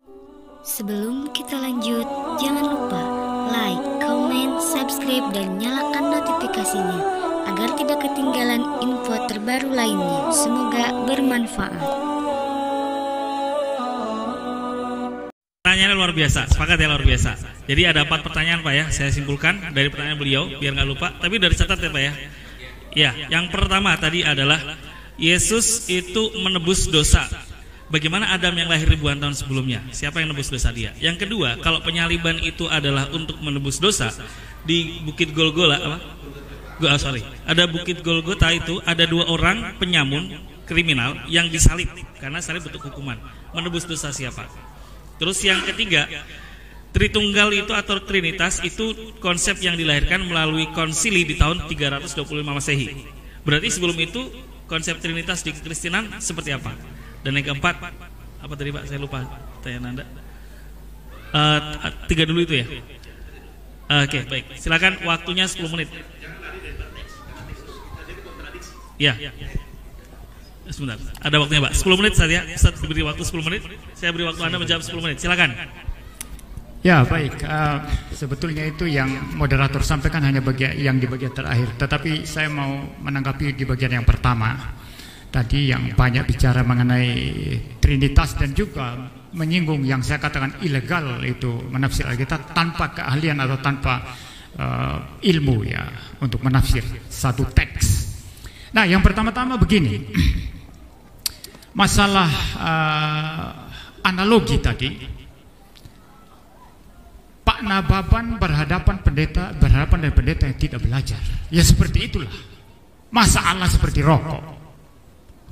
Sebelum kita lanjut, jangan lupa like, comment, subscribe, dan nyalakan notifikasinya agar tidak ketinggalan info terbaru lainnya. Semoga bermanfaat. Pertanyaannya luar biasa, sepakat ya, luar biasa. Jadi ada 4 pertanyaan Pak ya, saya simpulkan dari pertanyaan beliau biar nggak lupa. Tapi dari catat ya Pak ya. Ya, yang pertama tadi adalah Yesus itu menebus dosa. Bagaimana Adam yang lahir ribuan tahun sebelumnya? Siapa yang menebus dosa dia? Yang kedua, kalau penyaliban itu adalah untuk menebus dosa, di Bukit Golgota ada Bukit Golgota itu ada 2 orang penyamun kriminal yang disalib karena salib bentuk hukuman. Menebus dosa siapa? Terus yang ketiga, Tritunggal itu atau Trinitas itu konsep yang dilahirkan melalui konsili di tahun 325 Masehi. Berarti sebelum itu konsep Trinitas di Kekristenan seperti apa? Dan yang keempat, apa tadi Pak? Saya lupa tanya Anda. 3 dulu itu ya. Oke, baik. Silakan, waktunya 10 menit. Ya. Sebentar, ada waktunya Pak. 10 menit saja. Ustaz diberi waktu 10 menit. Saya beri waktu Anda menjawab 10 menit. Silakan. Ya, baik. Sebetulnya itu yang moderator sampaikan hanya yang di bagian terakhir. Tetapi saya mau menanggapi di bagian yang pertama. Tadi yang banyak bicara mengenai Trinitas dan juga menyinggung yang saya katakan ilegal itu menafsir Alkitab tanpa keahlian atau tanpa ilmu ya untuk menafsir satu teks. Nah, yang pertama-tama begini, masalah analogi tadi. Pak Nababan berhadapan dengan pendeta yang tidak belajar. Ya seperti itulah. Masa Allah seperti rokok.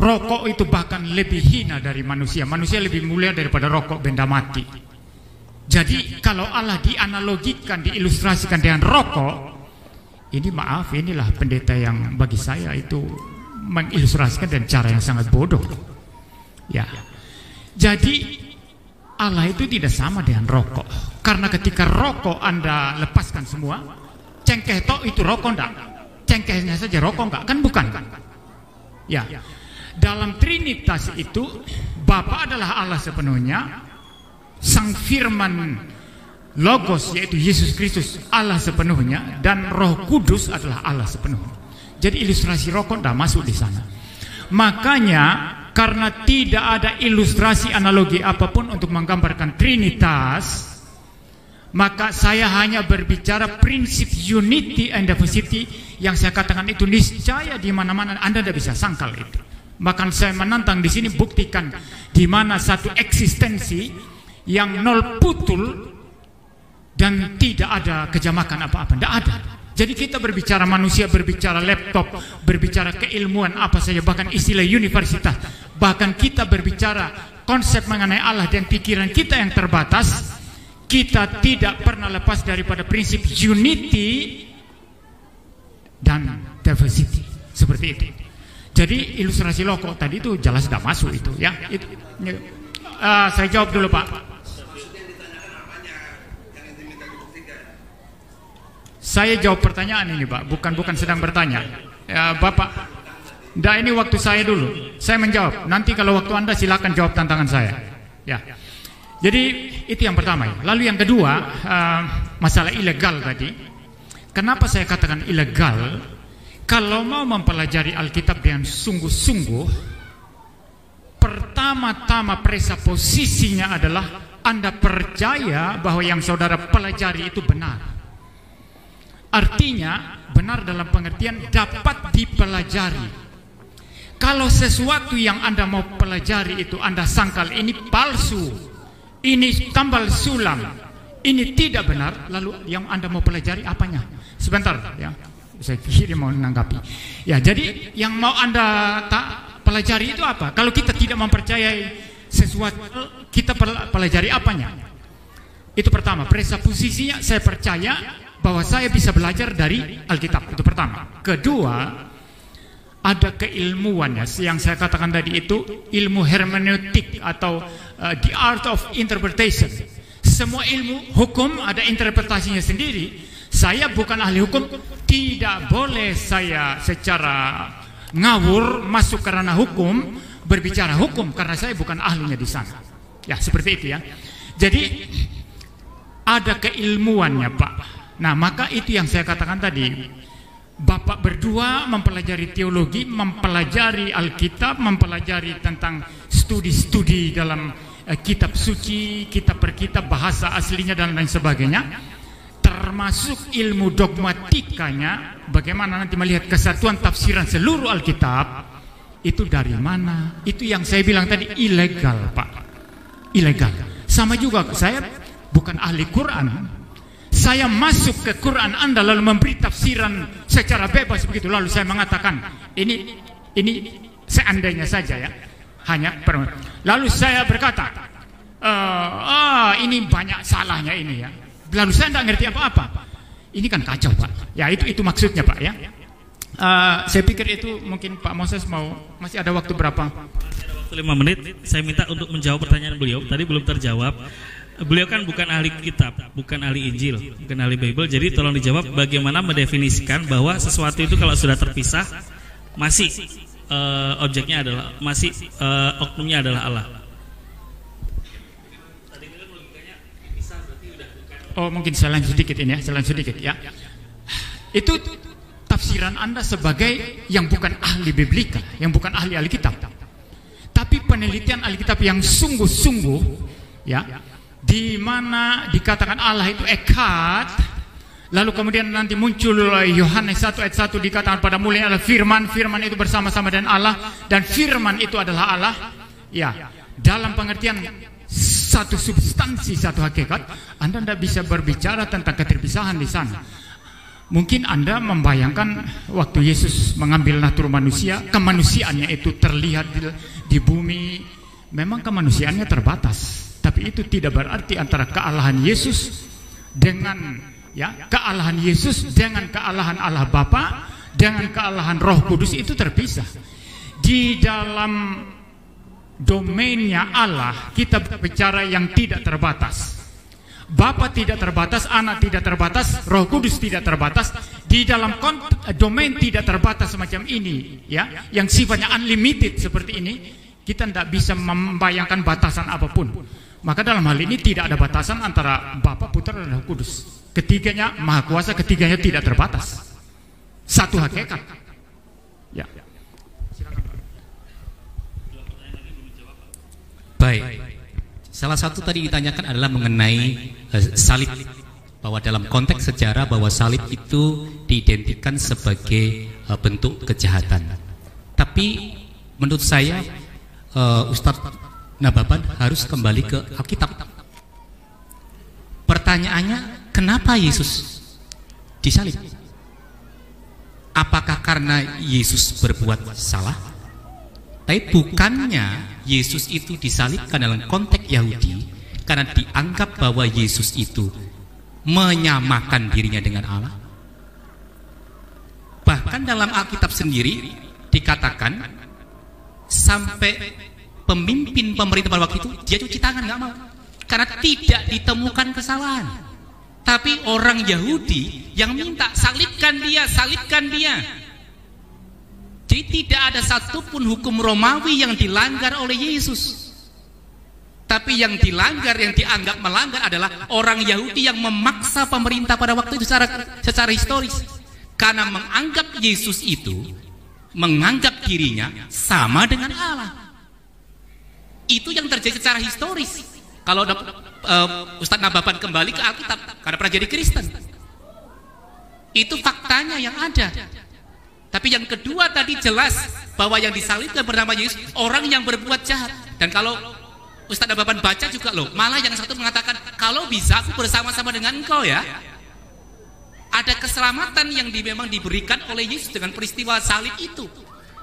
Rokok itu bahkan lebih hina dari manusia. Manusia lebih mulia daripada rokok benda mati. Jadi kalau Allah dianalogikan, diilustrasikan dengan rokok, ini maaf, inilah pendeta yang bagi saya itu mengilustrasikan dengan cara yang sangat bodoh. Ya. Jadi Allah itu tidak sama dengan rokok. Karena ketika rokok Anda lepaskan semua, cengkeh tok itu rokok enggak? Cengkehnya saja rokok enggak? Kan bukan kan? Ya. Dalam Trinitas itu Bapa adalah Allah sepenuhnya, Sang Firman Logos yaitu Yesus Kristus Allah sepenuhnya, dan Roh Kudus adalah Allah sepenuhnya. Jadi ilustrasi rokok tidak masuk di sana. Makanya karena tidak ada ilustrasi analogi apapun untuk menggambarkan Trinitas, maka saya hanya berbicara prinsip unity and diversity yang saya katakan itu niscaya di mana-mana Anda tidak bisa sangkal itu. Bahkan saya menantang di sini, buktikan di mana satu eksistensi yang nol putul dan tidak ada kejamakan apa-apa, tidak ada. Jadi kita berbicara manusia, berbicara laptop, berbicara keilmuan apa saja, bahkan istilah universitas, bahkan kita berbicara konsep mengenai Allah dan pikiran kita yang terbatas, kita tidak pernah lepas daripada prinsip unity dan diversity seperti itu. Jadi ilustrasi rokok tadi itu jelas tidak masuk itu ya. Saya jawab dulu Pak. Saya jawab pertanyaan ini Pak, bukan sedang bertanya. Ya, Bapak, enggak, ini waktu saya dulu. Saya menjawab. Nanti kalau waktu Anda silakan jawab tantangan saya. Ya. Jadi itu yang pertama ya. Lalu yang kedua, masalah ilegal tadi. Kenapa saya katakan ilegal? Kalau mau mempelajari Alkitab dengan sungguh-sungguh, pertama-tama presuposisinya adalah Anda percaya bahwa yang saudara pelajari itu benar. Artinya benar dalam pengertian dapat dipelajari. Kalau sesuatu yang Anda mau pelajari itu Anda sangkal ini palsu, ini tambal sulam, ini tidak benar, lalu yang Anda mau pelajari apanya? Sebentar ya. Saya pikir mau menanggapi. Ya, jadi yang mau Anda pelajari itu apa? Kalau kita tidak mempercayai sesuatu, kita pelajari apanya? Itu pertama, presuposisinya saya percaya bahwa saya bisa belajar dari Alkitab. Itu pertama. Kedua, ada keilmuannya yang saya katakan tadi itu ilmu hermeneutik atau the art of interpretation. Semua ilmu hukum ada interpretasinya sendiri. Saya bukan ahli hukum, tidak boleh saya secara ngawur masuk karena hukum, berbicara hukum karena saya bukan ahlinya di sana. Ya, seperti itu ya. Jadi ada keilmuannya, Pak. Nah, maka itu yang saya katakan tadi. Bapak berdua mempelajari teologi, mempelajari Alkitab, mempelajari tentang studi-studi dalam kitab suci, kitab per kitab, bahasa aslinya dan lain sebagainya, termasuk ilmu dogmatikanya, bagaimana nanti melihat kesatuan tafsiran seluruh Alkitab. Itu dari mana? Itu yang saya bilang tadi, ilegal, Pak. Ilegal. Sama juga, saya bukan ahli Quran. Saya masuk ke Quran Anda lalu memberi tafsiran secara bebas begitu, lalu saya mengatakan ini seandainya saja ya, lalu saya berkata ini banyak salahnya ini ya, lalu saya tidak ngerti apa-apa. Ini kan kacau, Pak. Ya itu maksudnya, Pak ya. Saya pikir itu mungkin Pak Moses masih ada waktu berapa? Masih ada waktu 5 menit. Saya minta untuk menjawab pertanyaan beliau. Tadi belum terjawab. Beliau kan bukan ahli kitab, bukan ahli Injil, bukan ahli Bible. Jadi tolong dijawab bagaimana mendefinisikan bahwa sesuatu itu kalau sudah terpisah masih objeknya adalah oknumnya adalah Allah. Oh, mungkin salah sedikit ini ya, salah sedikit ya. Itu tafsiran Anda sebagai yang bukan ahli biblika, yang bukan ahli Alkitab. Tapi penelitian Alkitab yang sungguh-sungguh ya, di mana dikatakan Allah itu ekad, lalu kemudian nanti muncul Yohanes 1 ayat 1 dikatakan pada mulanya adalah firman, firman itu bersama-sama dengan Allah, dan firman itu adalah Allah. Ya, dalam pengertian satu substansi, satu hakikat, Anda tidak bisa berbicara tentang keterpisahan di sana. Mungkin Anda membayangkan waktu Yesus mengambil natur manusia, kemanusiaannya itu terlihat di bumi, memang kemanusiaannya terbatas. Tapi itu tidak berarti antara kealahan Yesus dengan kealahan Yesus dengan kealahan Allah Bapa dengan kealahan Roh Kudus itu terpisah. Di dalam domainnya Allah kita bicara yang tidak terbatas. Bapa tidak terbatas, Anak tidak terbatas, Roh Kudus tidak terbatas. Di dalam domain tidak terbatas semacam ini, ya, yang sifatnya unlimited seperti ini, kita tidak bisa membayangkan batasan apapun. Maka dalam hal ini tidak ada batasan antara Bapa, Putra, dan Roh Kudus. Ketiganya Maha Kuasa, ketiganya tidak terbatas. Satu hakikat. Ya. Baik. Salah satu tadi ditanyakan adalah mengenai salib, bahwa dalam konteks sejarah bahwa salib itu diidentikan sebagai bentuk kejahatan. Tapi menurut saya Ustadz Nababan harus kembali ke Alkitab. Pertanyaannya, kenapa Yesus disalib? Apakah karena Yesus berbuat salah? Tapi bukannya Yesus itu disalibkan dalam konteks Yahudi karena dianggap bahwa Yesus itu menyamakan dirinya dengan Allah. Bahkan dalam Alkitab sendiri dikatakan sampai pemimpin pemerintah pada waktu itu dia cuci tangan, nggak mau, karena tidak ditemukan kesalahan. Tapi orang Yahudi yang minta salibkan dia, salibkan dia. Jadi tidak ada satupun hukum Romawi yang dilanggar oleh Yesus. Tapi yang dilanggar, yang dianggap melanggar adalah orang Yahudi yang memaksa pemerintah pada waktu itu secara historis, karena menganggap Yesus itu menganggap dirinya sama dengan Allah. Itu yang terjadi secara historis. Kalau Ustadz Nababan kembali ke Alkitab, karena pernah jadi Kristen, itu faktanya yang ada. Tapi yang kedua tadi jelas bahwa yang disalibkan bernama Yesus orang yang berbuat jahat. Dan kalau Ustadz Nababan baca juga loh, malah yang satu mengatakan kalau bisa aku bersama-sama dengan engkau ya. Ada keselamatan yang memang diberikan oleh Yesus dengan peristiwa salib itu.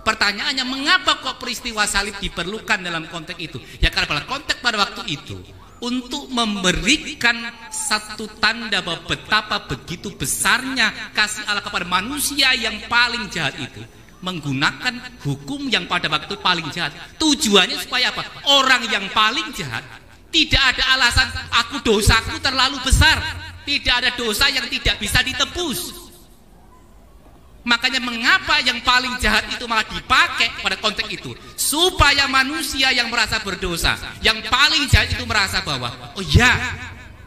Pertanyaannya, mengapa kok peristiwa salib diperlukan dalam konteks itu? Ya karena pada konteks pada waktu itu untuk memberikan satu tanda bahwa betapa begitu besarnya kasih Allah kepada manusia yang paling jahat itu, menggunakan hukum yang pada waktu paling jahat. Tujuannya supaya apa? Orang yang paling jahat tidak ada alasan dosaku terlalu besar, tidak ada dosa yang tidak bisa ditebus. Makanya mengapa yang paling jahat itu malah dipakai pada konteks itu, supaya manusia yang merasa berdosa, yang paling jahat itu merasa bahwa oh ya,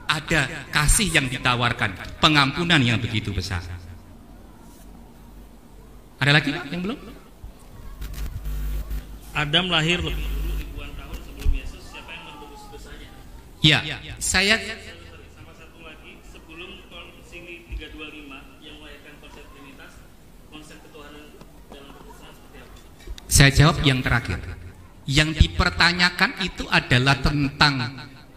ada kasih yang ditawarkan, pengampunan yang begitu besar. Ada lagi Pak yang belum? Adam lahir lebih dulu ribuan tahun sebelum Yesus. Siapa yang menebus dosanya? Ya, saya Sama satu lagi, sebelum Konsili 325 yang melahirkan konsep Trinitas, konsep ketuhanan dalam Kristen seperti apa? Saya jawab yang terakhir. Yang dipertanyakan itu adalah tentang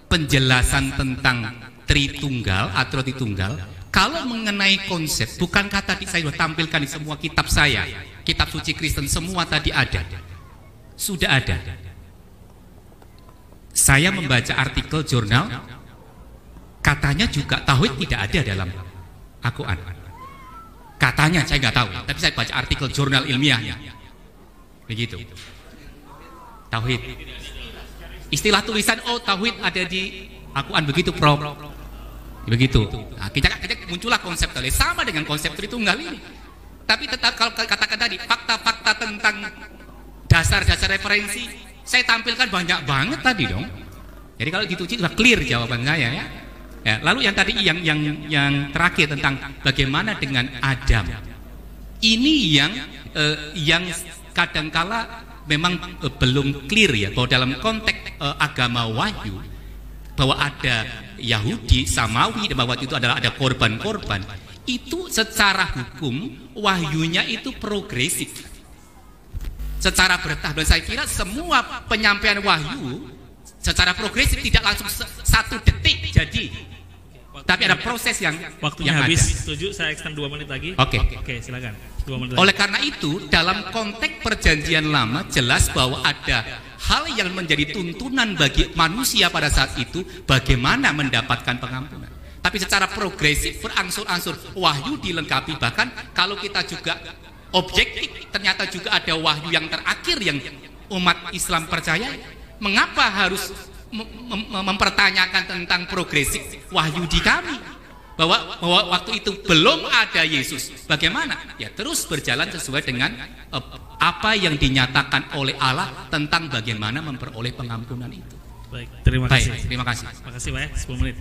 penjelasan tentang Tritunggal atau Tritunggal. Kalau mengenai konsep, bukankah tadi saya sudah tampilkan di semua kitab saya, kitab suci Kristen semua tadi ada, sudah ada. Saya membaca artikel jurnal, katanya juga tauhid tidak ada dalam Al-Quran. Katanya, saya nggak tahu, tapi saya baca artikel jurnal ilmiahnya, begitu. Tauhid, istilah tulisan oh tauhid ada di Al-Quran, begitu Prof. Begitu. Nah, kita muncullah konsep tadi sama dengan konsep Tritunggal ini. Tapi tetap kalau katakan tadi fakta-fakta tentang dasar-dasar referensi saya tampilkan banyak banget tadi dong. Jadi kalau dituji sudah clear jawaban saya ya. Ya, lalu yang tadi yang terakhir tentang bagaimana dengan Adam. Ini yang kadangkala memang belum clear ya, bahwa dalam konteks agama Wahyu bahwa ada Yahudi, Samawi, dan bahwa itu adalah ada korban-korban. Itu secara hukum wahyunya itu progresif, secara bertahap. Dan saya kira semua penyampaian wahyu secara progresif tidak langsung satu detik jadi, tapi ada proses yang waktunya yang habis. ada. Setuju, saya extend 2 menit lagi. Oke. Silakan. 2 menit Oleh lagi. karena itu dalam konteks perjanjian lama jelas bahwa ada hal yang menjadi tuntunan bagi manusia pada saat itu, bagaimana mendapatkan pengampunan. Tapi secara progresif berangsur-angsur wahyu dilengkapi. Bahkan kalau kita juga objektif, ternyata juga ada wahyu yang terakhir yang umat Islam percaya. Mengapa harus mempertanyakan tentang progresif wahyu di kami? Bahwa waktu itu belum ada Yesus, bagaimana? Ya terus berjalan sesuai dengan apa yang dinyatakan oleh Allah tentang bagaimana memperoleh pengampunan itu. Baik, terima kasih. Terima kasih. Terima kasih Pak ya, 10 menit.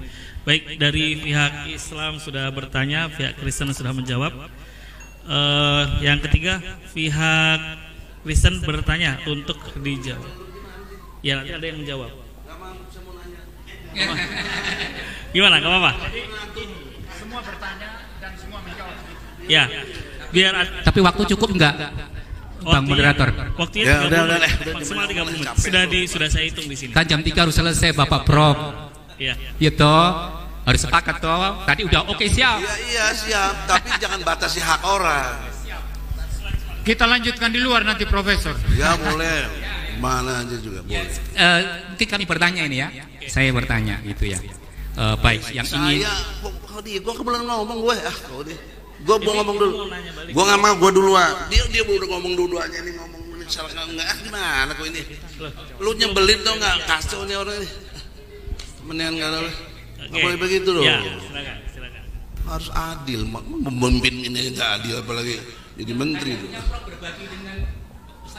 Baik, dari pihak Islam sudah bertanya, pihak Kristen sudah menjawab. Yang ketiga, pihak Kristen bertanya untuk dijawab. Ya nanti ada yang menjawab. Gimana? Gak apa-apa. Semua bertanya dan semua menjawab. Ya, biar Tapi waktu cukup enggak, Bang moderator? Waktunya Ya, 30 udah, menit, maksimal 30 menit. Sudah saya hitung di sini. Kan jam 3 harus selesai Bapak Prof. Iya. Ya toh, harus sepakat toh. Tadi udah oke siap. Iya siap, tapi jangan batasi hak orang. Kita lanjutkan di luar nanti Profesor. Ya boleh, mana aja juga boleh. Mungkin kami bertanya ini ya. Saya bertanya gitu ya. Baik, yang ingin Gue kebetulan ngomong gue, gue mau ngomong dulu. Gue nggak mau, gue duluan. Dia udah ngomong duluannya nih, ngomong ini salah nggak? Gimana kok ini? Lu nyebelin tau nggak? Kacau nih orang ini. Mendingan nggak boleh. Nggak boleh begitu loh. Ya, silakan. Harus adil, memimpin ini nggak adil apalagi jadi menteri tuh.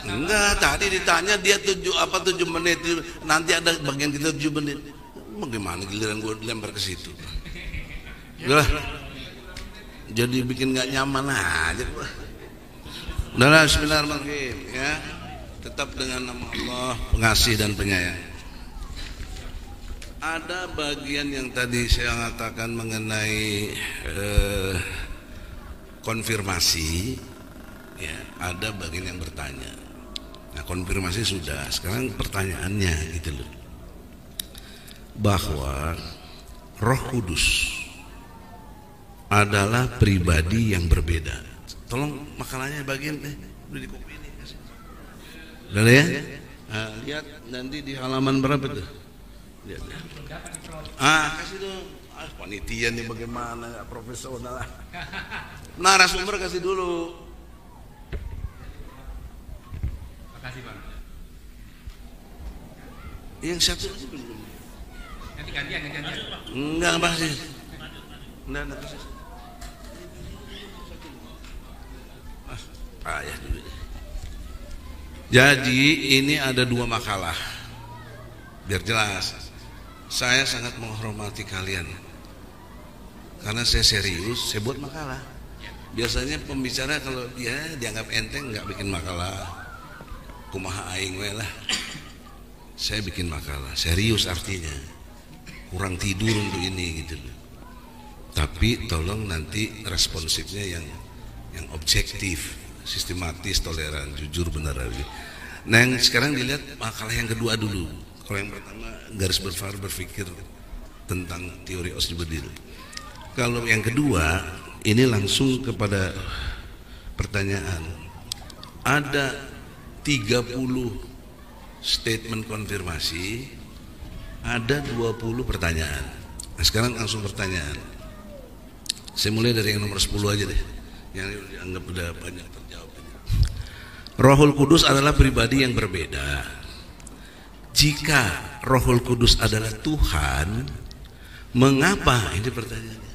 Enggak, tadi ditanya dia 7 menit, nanti ada bagian kita 7 menit. Bagaimana giliran gue dilempar ke situ? Udah, jadi bikin nggak nyaman aja. Udahlah, bismillahirrahmanirrahim ya. Tetap dengan nama Allah pengasih dan penyayang. Ada bagian yang tadi saya katakan mengenai konfirmasi, ya, ada bagian yang bertanya. Nah, konfirmasi sudah, sekarang pertanyaannya gitu loh, bahwa Roh Kudus adalah pribadi yang berbeda. Tolong makalahnya bagian udah di kopi ini. Udah ya? Nah, lihat nanti di halaman berapa tuh? Lihat. Kasih dong. Panitia nih bagaimana, nggak profesional. Narasumber kasih dulu. Makasih Bang. Yang satu aja belum. Nanti gantian. Enggak pasti. Enggak pasti. ayah dulu. Jadi ini ada 2 makalah. Biar jelas, saya sangat menghormati kalian karena saya serius, saya buat makalah. Biasanya pembicara kalau dia dianggap enteng nggak bikin makalah, kumaha aing we lah. Saya bikin makalah, serius artinya, kurang tidur untuk ini gitu. Tapi tolong nanti responsifnya yang objektif, sistematis, toleran, jujur, benar lagi. Nah yang sekarang dilihat makalah yang kedua dulu. Kalau yang pertama garis besar berpikir tentang teori Osjibedil. Kalau yang kedua ini langsung kepada pertanyaan. Ada 30 statement konfirmasi, ada 20 pertanyaan. Nah sekarang langsung pertanyaan. Saya mulai dari yang nomor 10 aja deh, yang dianggap udah banyak terjawab. Rohul Kudus adalah pribadi yang berbeda. Jika Rohul Kudus adalah Tuhan, mengapa, ini pertanyaannya,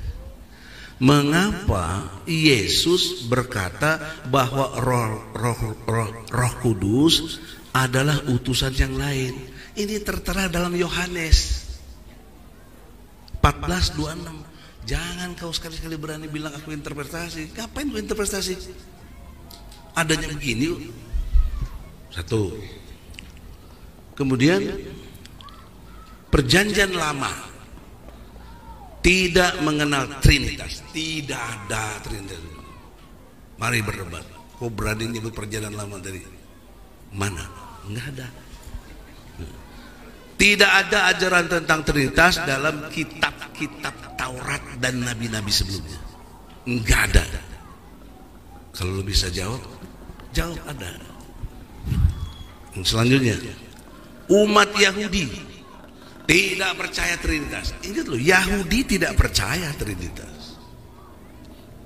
mengapa Yesus berkata bahwa Roh Kudus adalah utusan yang lain? Ini tertera dalam Yohanes 14:26. Jangan kau sekali-sekali berani bilang aku interpretasi. Ngapain aku interpretasi? Adanya begini. Satu. Kemudian perjanjian lama tidak mengenal Trinitas, tidak ada Trinitas. Mari berdebat. Kau berani nyebut perjanjian lama dari mana? Enggak ada. Tidak ada ajaran tentang Trinitas dalam kitab-kitab Taurat dan nabi-nabi sebelumnya. Enggak ada. Kalau lu bisa jawab ada. Yang selanjutnya, umat Yahudi tidak percaya Trinitas. Ingat loh, Yahudi tidak percaya Trinitas.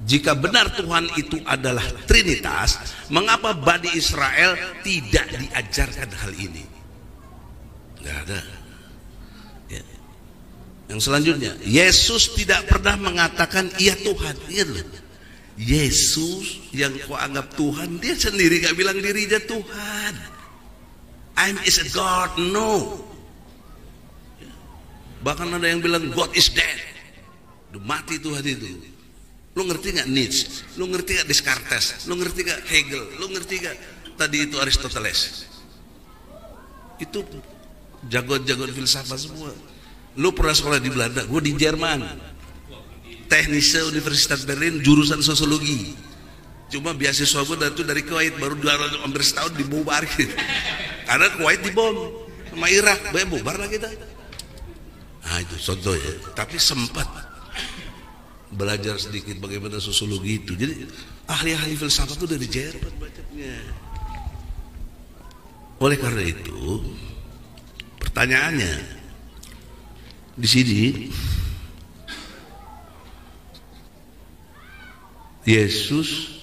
Jika benar Tuhan itu adalah Trinitas, mengapa Bani Israel tidak diajarkan hal ini? Nggak ada. Ya. Yang selanjutnya, Yesus tidak pernah mengatakan ia Tuhan. Ingat loh, Yesus yang kau anggap Tuhan, dia sendiri gak bilang dirinya Tuhan. I'm is a God, no. Bahkan ada yang bilang God is dead, udah mati Tuhan itu. Lu ngerti gak Nietzsche? Lu ngerti gak Descartes? Lu ngerti gak Hegel? Lu ngerti gak tadi itu Aristoteles? Itu jagoan-jagoan filsafat semua. Lu pernah sekolah di Belanda, gue di Jerman, Technische Universitas Berlin, jurusan sosiologi. Cuma beasiswa gue dari Kuwait, baru hampir setahun dibubarin. Karena Kuwait dibom sama Irak, bubar lah kita. Nah itu contoh ya. Tapi sempat belajar sedikit bagaimana sosiologi itu. Jadi ahli-ahli filsafat itu dari Jerman bacanya. Oleh karena itu, pertanyaannya di sini, Yesus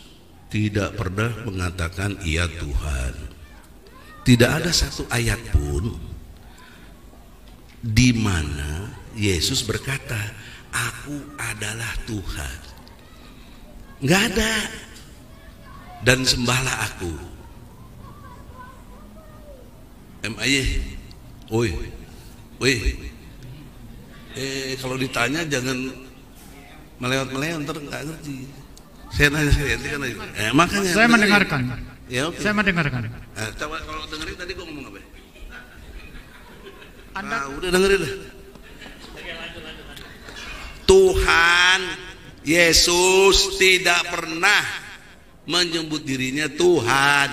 tidak pernah mengatakan ia Tuhan. Tidak ada satu ayat pun di mana Yesus berkata, aku adalah Tuhan. Nggak ada. Dan sembahlah aku. Kalau ditanya jangan melewat-melewat, ntar nggak ngerti. Saya nanya sekali, kan makanya saya mendengarkan. Ya, okay. Saya mendengarkan. Coba kalau dengerin tadi gua ngomong apa? Anda udah dengerin lah. Tuhan Yesus tidak pernah menyebut dirinya Tuhan.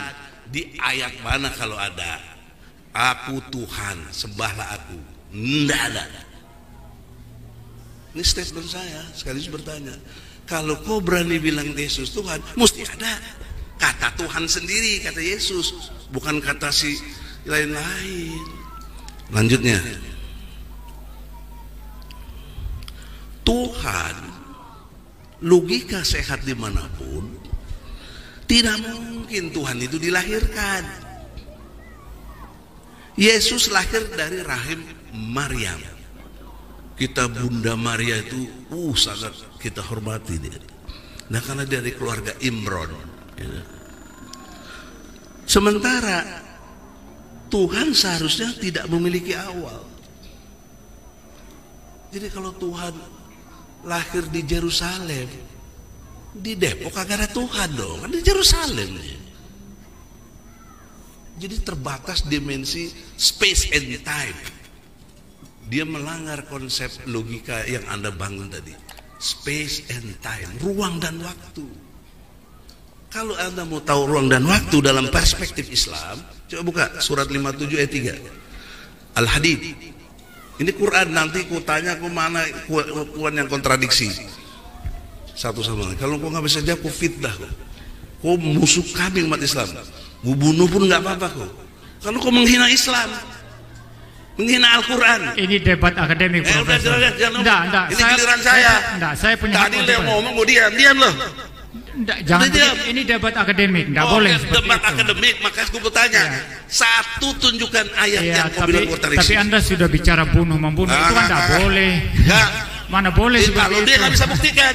Di ayat mana kalau ada? Aku Tuhan, sembahlah aku. Nggak ada. Ini statement saya, sekaligus bertanya. Kalau kau berani bilang Yesus Tuhan, mesti ada kata Tuhan sendiri, kata Yesus, bukan kata si lain-lain. Lanjutnya, Tuhan, logika sehat dimanapun, tidak mungkin Tuhan itu dilahirkan. Yesus lahir dari rahim Maryam. Kita Bunda Maria itu sangat kita hormati dia. Nah karena dari keluarga Imron, Sementara Tuhan seharusnya tidak memiliki awal. Jadi kalau Tuhan lahir di Yerusalem, di Depok kagak ada Tuhan dong, kan di Yerusalem. Jadi terbatas dimensi space and time. Dia melanggar konsep logika yang Anda bangun tadi. Space and time, ruang dan waktu. Kalau Anda mau tahu ruang dan waktu dalam perspektif Islam, coba buka surat 57 ayat 3. Al-Hadid. Ini Quran, nanti ku tanya ku mana kuan yang kontradiksi. Satu sama lain. Kalau kau nggak bisa jawab, ku fitnah kau musuh kami umat Islam. Ku bunuh pun nggak apa-apa kau. Kalau kau menghina Islam, menghina Al-Quran. Ini debat akademik, Profesor. Enggak. Ini giliran saya. Saya punya tadi dia ngomong, mau diam loh. Jangan ini debat akademik, enggak boleh seperti debat itu. akademik, makanya aku bertanya. Satu tunjukkan ayat yang kau bilang kontradiksi. Tapi Anda sudah bicara membunuh itu kan enggak boleh. Mana boleh seperti kalau itu. dia nggak bisa buktikan,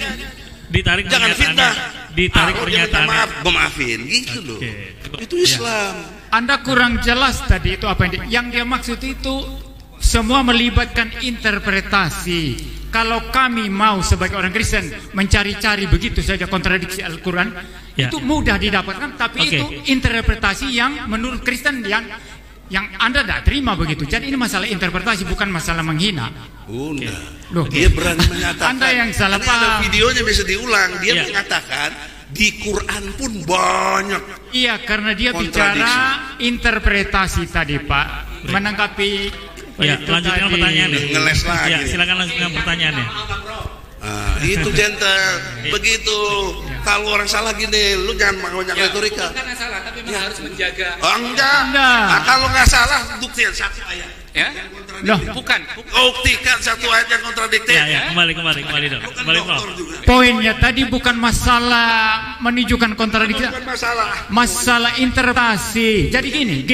Ditarik jangan fitnah. Ditarik pernyataan. Maaf, gue maafin gitu loh. Itu Islam. Anda kurang jelas tadi itu apa yang dia maksud itu semua melibatkan interpretasi. Kalau kami mau sebagai orang Kristen mencari-cari begitu saja kontradiksi Al-Quran, itu mudah didapatkan, tapi itu interpretasi yang menurut Kristen yang Anda tidak terima begitu. Jadi ini masalah interpretasi, bukan masalah menghina. Loh, dia berani menyatakan. Anda yang salah paham. Ada videonya bisa diulang. Dia mengatakan di Quran pun banyak. Iya, karena dia bicara interpretasi tadi, Pak. Menanggapi. Ya, lanjutkan pertanyaannya. Ngeles lagi. Ya, silakan lanjutkan pertanyaannya. Itu gentle. Begitu. Kalau orang salah gini, lu jangan banyak retorika. Bukan salah, tapi memang harus menjaga. Enggak. Kalau nggak salah, buktiin satu ayat. Ya? Loh, Bukan. Buktikan satu ayat yang kontradiktif. Ya, kembali dong. Kembali, Prof. Poinnya tadi bukan masalah menunjukkan kontradiksi, masalah interpretasi. Jadi gini.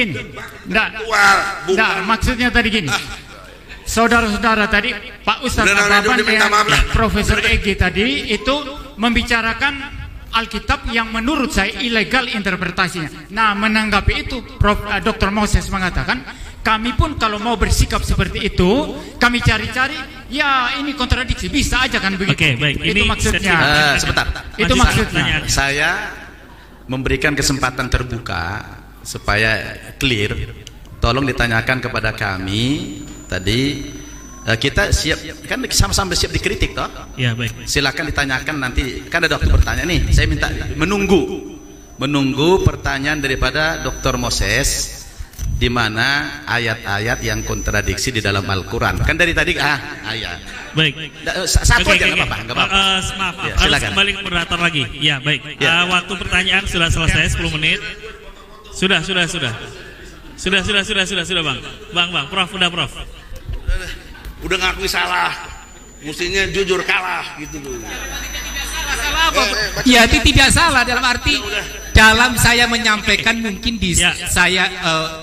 Enggak, maksudnya tadi gini. Saudara-saudara tadi, Pak Ustadz Ababan dan Profesor Egi tadi itu membicarakan Alkitab yang menurut saya ilegal interpretasinya. Nah, menanggapi itu Dr. Moses mengatakan, kami pun kalau mau bersikap seperti itu, kami cari-cari, ya ini kontradiksi, bisa aja kan begitu. Oke, baik. Itu Ini maksudnya. Sebentar. Itu maksudnya. Saya memberikan kesempatan terbuka supaya clear. Tolong ditanyakan kepada kami tadi. Kita siap, kan sama-sama siap dikritik toh? Ya, baik. Silakan ditanyakan nanti. Kan ada waktu bertanya nih. Saya minta menunggu pertanyaan daripada Dr. Moses, di mana ayat-ayat yang kontradiksi di dalam Al-Quran. Kan dari tadi ayat. Baik. Satu aja nggak apa-apa. Maaf, Ya, harus silakan. kembali ke moderator lagi. Ya, baik. Ya. Waktu pertanyaan sudah selesai 10 menit. Sudah, Bang. Prof, Prof. Udah ngakui salah, mestinya jujur kalah gitu loh. Ya, itu tidak salah dalam arti dalam saya menyampaikan mungkin saya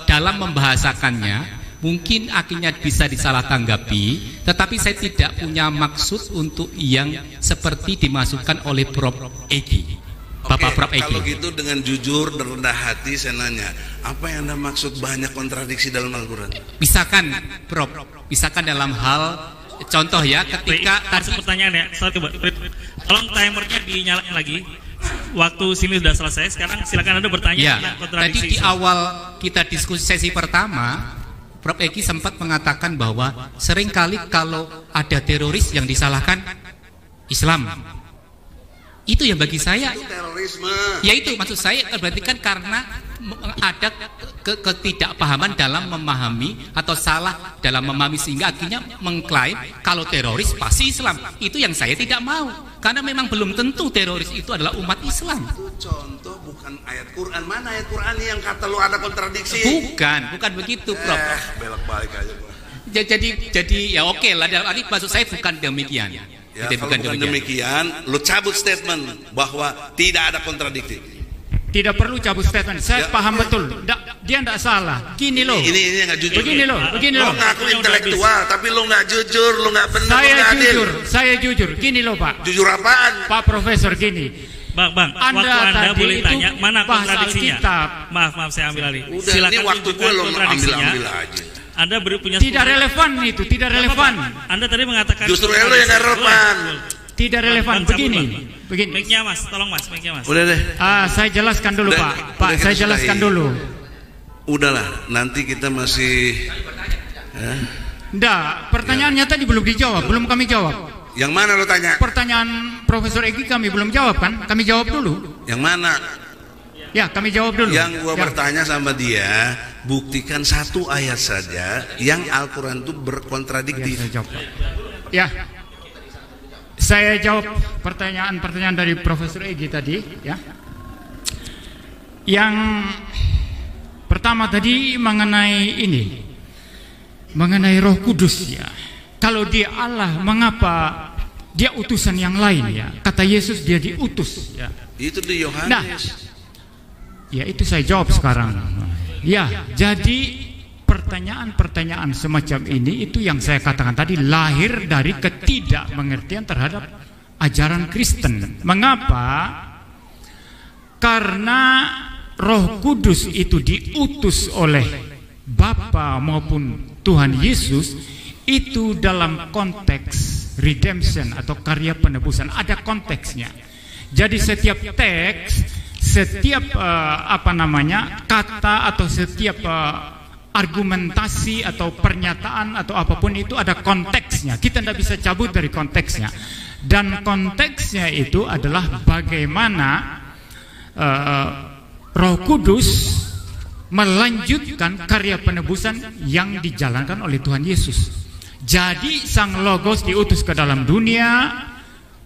dalam membahasakannya mungkin akhirnya bisa disalah tanggapi, tetapi saya tidak punya maksud untuk yang seperti dimasukkan oleh Prof. Egi. Bapak Prof. Egi. Kalau gitu dengan jujur dan rendah hati saya nanya, apa yang Anda maksud banyak kontradiksi dalam Al-Quran? Misalkan Prof, misalkan dalam hal contoh ya, ketika tadi pertanyaannya, tolong timernya dinyalakan lagi. Waktu sini sudah selesai. Sekarang silakan Anda bertanya. Ya, tadi di awal kita diskusi sesi pertama, Prof. Egi sempat mengatakan bahwa seringkali kalau ada teroris yang disalahkan Islam. Itu yang bagi saya Itu terorisme. ya itu maksud saya berarti kan karena ada ketidakpahaman dalam memahami atau salah dalam memahami sehingga akhirnya mengklaim kalau teroris pasti Islam. Itu yang saya tidak mau, karena memang belum tentu teroris itu adalah umat Islam. Itu contoh bukan ayat Quran. Mana ayat Quran yang kata lu ada kontradiksi? Bukan begitu, Prof. Belok balik aja. Jadi ya oke lah, dalam arti maksud saya bukan demikian. Ya, kalau bukan demikian, lu cabut statement bahwa tidak ada kontradiksi. Tidak perlu cabut statement. Saya paham betul. Dia tidak salah. Gini loh. Ini nggak jujur. Begini loh. Lo ngaku intelektual, tapi lo nggak jujur, lo nggak benar, lo nggak adil. Saya jujur. Gini loh Pak. Jujur apaan? Pak Profesor gini. Bang, waktu Anda boleh tanya mana kontradiksinya. Maaf saya ambil alih. Udah, Silakan ini waktu gue lo ambil aja. Anda punya tidak relevan itu, tidak relevan. Anda tadi mengatakan justru lo yang gak relevan. Tidak relevan. Begini. Mic-nya Mas, tolong Mas, mic-nya Mas. Udah deh. Saya jelaskan dulu Pak. Saya jelaskan dulu. Udahlah, nanti kita masih. Enggak, pertanyaannya tadi belum dijawab, belum kami jawab. Yang mana lo tanya? Pertanyaan Profesor Egi kami belum jawab kan? Kami jawab dulu. Yang mana? Ya, kami jawab dulu. Yang gua bertanya sama dia, buktikan satu ayat saja yang Al-Quran itu berkontradiktif. Saya jawab pertanyaan dari Profesor Egi tadi, ya. Yang pertama tadi mengenai Roh Kudus, ya. Kalau dia Allah, mengapa dia utusan yang lain, ya? Kata Yesus dia diutus, ya. Itu di Yohanes. Nah, ya itu saya jawab sekarang. Ya, jadi pertanyaan-pertanyaan semacam ini itu yang saya katakan tadi lahir dari ketidakmengertian terhadap ajaran Kristen. Mengapa? Karena Roh Kudus itu diutus oleh Bapa maupun Tuhan Yesus itu dalam konteks redemption atau karya penebusan, ada konteksnya. Jadi setiap teks, setiap kata atau setiap argumentasi atau pernyataan atau apapun itu ada konteksnya. Kita tidak bisa cabut dari konteksnya. Dan konteksnya itu adalah bagaimana Roh Kudus melanjutkan karya penebusan yang dijalankan oleh Tuhan Yesus. Jadi Sang Logos diutus ke dalam dunia,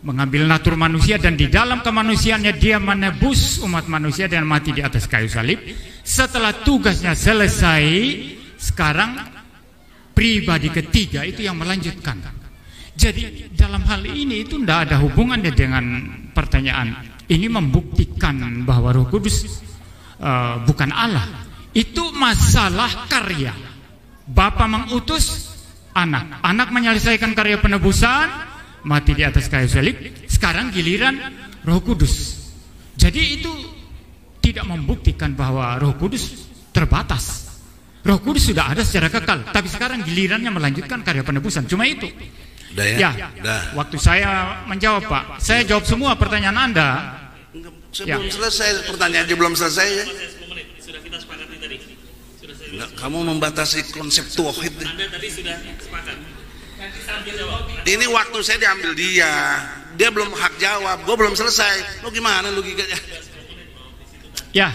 mengambil natur manusia, dan di dalam kemanusiaannya dia menebus umat manusia dan mati di atas kayu salib. Setelah tugasnya selesai, sekarang pribadi ketiga itu yang melanjutkan. Jadi dalam hal ini itu tidak ada hubungannya dengan pertanyaan. Ini membuktikan bahwa Roh Kudus bukan Allah. Itu masalah karya. Bapa mengutus anak menyelesaikan karya penebusan, mati di atas kayu salib. Sekarang giliran Roh Kudus. Jadi itu tidak membuktikan bahwa Roh Kudus terbatas. Roh Kudus sudah ada secara kekal, tapi sekarang gilirannya melanjutkan karya penebusan. Cuma itu. Waktu saya menjawab, Pak, saya jawab semua pertanyaan Anda. Sebelum selesai pertanyaannya belum selesai ya. Sudah kita sepakati tadi. Enggak, kamu membatasi konsep tauhid. Anda tadi sudah sepakat. Ini waktu saya diambil dia belum hak jawab, gue belum selesai. Lo gimana logikanya? Ya.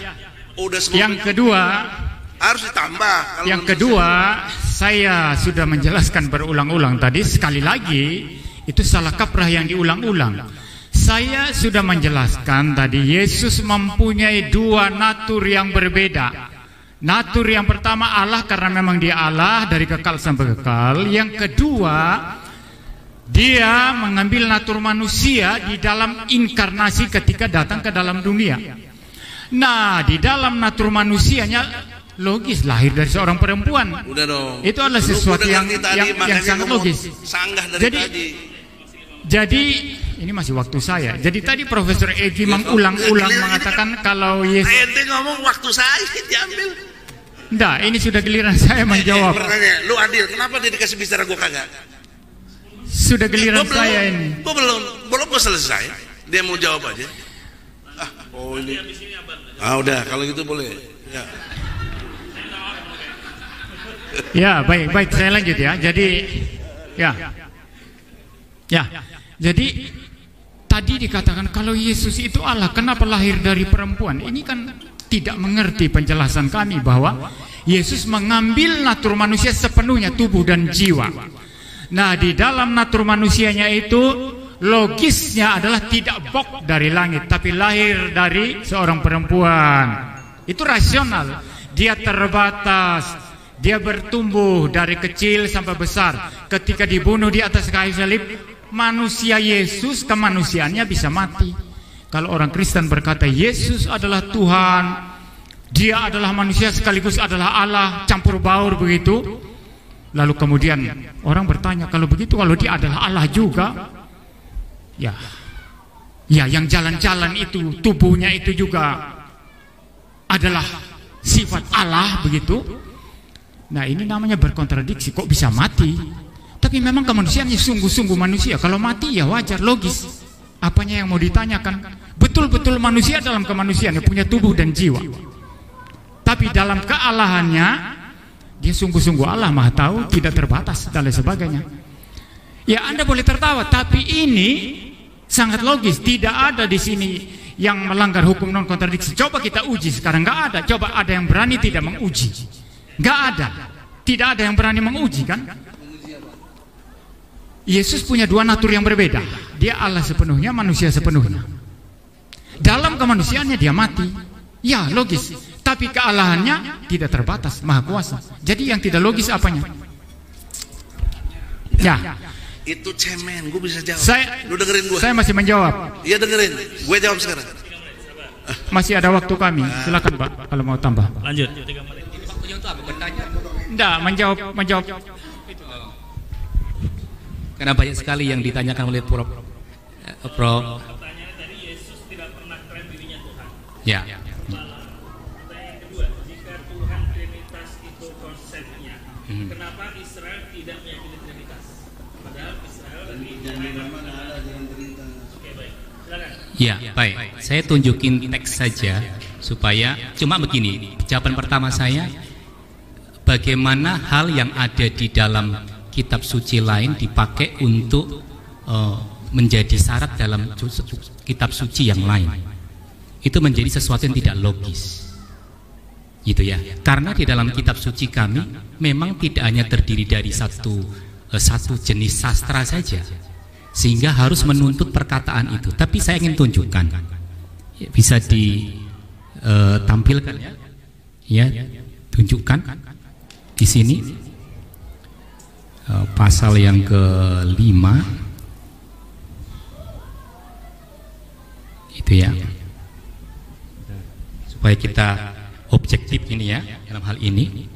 Udah yang kedua harus ditambah. Yang kedua, saya sudah menjelaskan berulang-ulang tadi. Sekali lagi, itu salah kaprah yang diulang-ulang. Saya sudah menjelaskan tadi, Yesus mempunyai dua natur yang berbeda. Natur yang pertama Allah, karena memang dia Allah dari kekal sampai kekal. Yang kedua, dia mengambil natur manusia di dalam inkarnasi ketika datang ke dalam dunia. Nah, di dalam natur manusianya logis lahir dari seorang perempuan. Udah dong. Itu adalah sesuatu yang sangat logis. Jadi ini masih waktu saya. Jadi tadi Profesor Egi mengulang-ulang mengatakan kalau Yesus. Ente ngomong waktu saya diambil. Enggak, ini sudah giliran saya menjawab. Lu adil, kenapa dia dikasih bicara gua kagak? Sudah giliran saya ini. Gua belum selesai. Dia mau jawab aja. Ini. Udah, kalau gitu boleh. Ya, baik, saya lanjut ya. Jadi, jadi tadi dikatakan kalau Yesus itu Allah, kenapa lahir dari perempuan? Ini kan tidak mengerti penjelasan kami bahwa Yesus mengambil natur manusia sepenuhnya, tubuh dan jiwa. Nah, di dalam natur manusianya itu logisnya adalah tidak bok dari langit, tapi lahir dari seorang perempuan. Itu rasional. Dia terbatas. Dia bertumbuh dari kecil sampai besar. Ketika dibunuh di atas kayu salib, manusia Yesus kemanusiaannya bisa mati. Kalau orang Kristen berkata Yesus adalah Tuhan, dia adalah manusia sekaligus adalah Allah, campur baur begitu. Lalu kemudian orang bertanya, kalau begitu, kalau dia adalah Allah juga, ya Ya, yang jalan-jalan itu tubuhnya itu juga adalah sifat Allah begitu. Nah, ini namanya berkontradiksi. Kok bisa mati? Tapi memang kemanusiaannya sungguh-sungguh manusia. Kalau mati ya wajar, logis. Apanya yang mau ditanyakan? Betul-betul manusia dalam kemanusiaannya punya tubuh dan jiwa. Tapi dalam kealahannya dia sungguh-sungguh Allah, Maha tahu, tidak terbatas dan lain sebagainya. Ya, Anda boleh tertawa, tapi ini sangat logis. Tidak ada di sini yang melanggar hukum non kontradiksi. Coba kita uji sekarang, nggak ada. Coba ada yang berani tidak menguji? Nggak ada. Tidak ada yang berani menguji, kan? Yesus punya dua natur yang berbeda. Dia Allah sepenuhnya, manusia sepenuhnya. Dalam kemanusiaannya dia mati. Ya, logis. Tapi kealahannya tidak terbatas, Maha Kuasa. Jadi yang tidak logis apanya? Ya. Itu cemen, gue bisa jawab. Lu dengerin gue. Saya masih menjawab. Iya, dengerin. Gue jawab sekarang. Masih ada waktu kami. Silakan, Pak, kalau mau tambah. Lanjut. Waktunya untuk apa? Bertanya? Enggak, menjawab. Karena banyak sekali yang ditanyakan oleh Prof. Pertanyaan tadi, Yesus tidak pernah klaim dirinya Tuhan. Ya. Pertanyaan yang kedua, jika Tuhan Trinitas itu konsepnya, kenapa Israel tidak meyakini Trinitas? Padahal Israel lebih Oke, baik. Silakan. Ya, baik. Saya tunjukin teks saja supaya cuma begini. Jawaban pertama saya, bagaimana hal yang ada di dalam kitab suci lain dipakai untuk menjadi syarat dalam kitab suci yang lain. Itu menjadi sesuatu yang tidak logis. Gitu ya. Karena di dalam kitab suci kami memang tidak hanya terdiri dari satu jenis sastra saja, sehingga harus menuntut perkataan itu. Tapi saya ingin tunjukkan, bisa ditampilkan ya, tunjukkan di sini pasal yang ke-5 itu ya, supaya kita objektif ini ya dalam hal ini.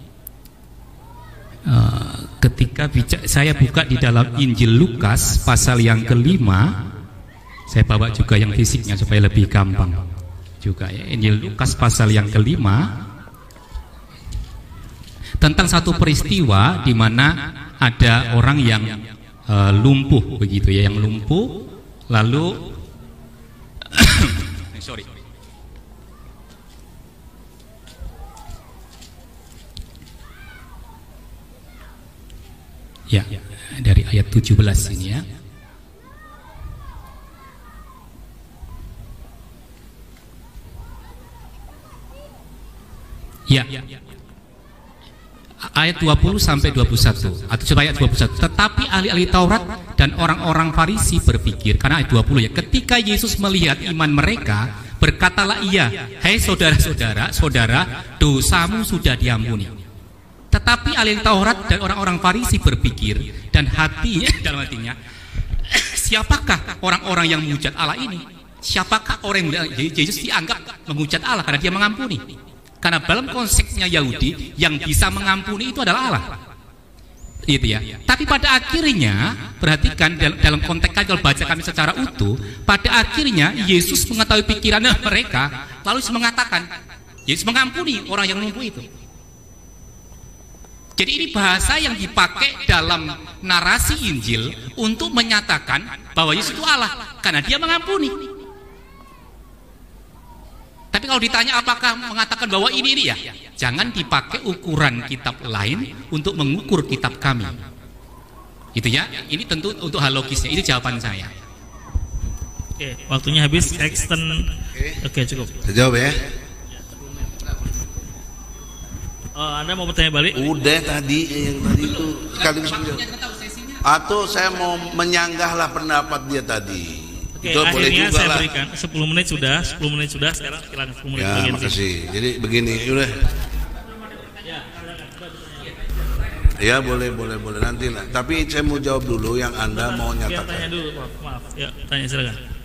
Ketika saya buka di dalam Injil Lukas pasal yang ke-5, saya bawa juga yang fisiknya supaya lebih gampang juga ya. Injil Lukas pasal yang ke-5 tentang satu peristiwa di mana ada orang yang lumpuh begitu ya, yang lumpuh lalu sorry. Ya, dari ayat 17 ini ya. Ya. Ayat 20 sampai 21 atau coba ayat 21. Tetapi ahli-ahli Taurat dan orang-orang Farisi berpikir, karena ayat 20 ya, ketika Yesus melihat iman mereka, berkatalah ia, "Hai saudara-saudara, dosamu sudah diampuni." Tetapi ahli Taurat dan orang-orang Farisi berpikir dan dalam hatinya, siapakah orang-orang yang menghujat Allah ini? Siapakah orang yang Yesus dianggap menghujat Allah karena dia mengampuni? Karena dalam konsepnya Yahudi yang bisa mengampuni itu adalah Allah, gitu ya. Tapi pada akhirnya, perhatikan dalam konteks kalau baca kami secara utuh, pada akhirnya Yesus mengetahui pikiran mereka, lalu mengatakan Yesus mengampuni orang yang lumpuh itu. Jadi ini bahasa yang dipakai dalam narasi Injil untuk menyatakan bahwa Yesus itu Allah karena dia mengampuni. Tapi kalau ditanya apakah mengatakan bahwa ini ya, jangan dipakai ukuran kitab lain untuk mengukur kitab kami. Itu ya, ini tentu untuk hal logisnya. Ini jawaban saya. Oke, waktunya habis. Extend. Oke, cukup. Jawab ya. Anda mau bertanya balik? Udah tadi yang tadi itu sekaligus menjawab. Atau saya mau menyanggahlah pendapat dia tadi. Oke, itu boleh akhirnya juga saya lah. berikan 10 menit sudah. Sekarang silakan 10 menit Ya, bagian makasih. sini. Jadi begini, udah. Ya, boleh nanti lah. Tapi saya mau jawab dulu yang Anda mau Biar nyatakan. tanya dulu, maaf. Ya, tanya silakan.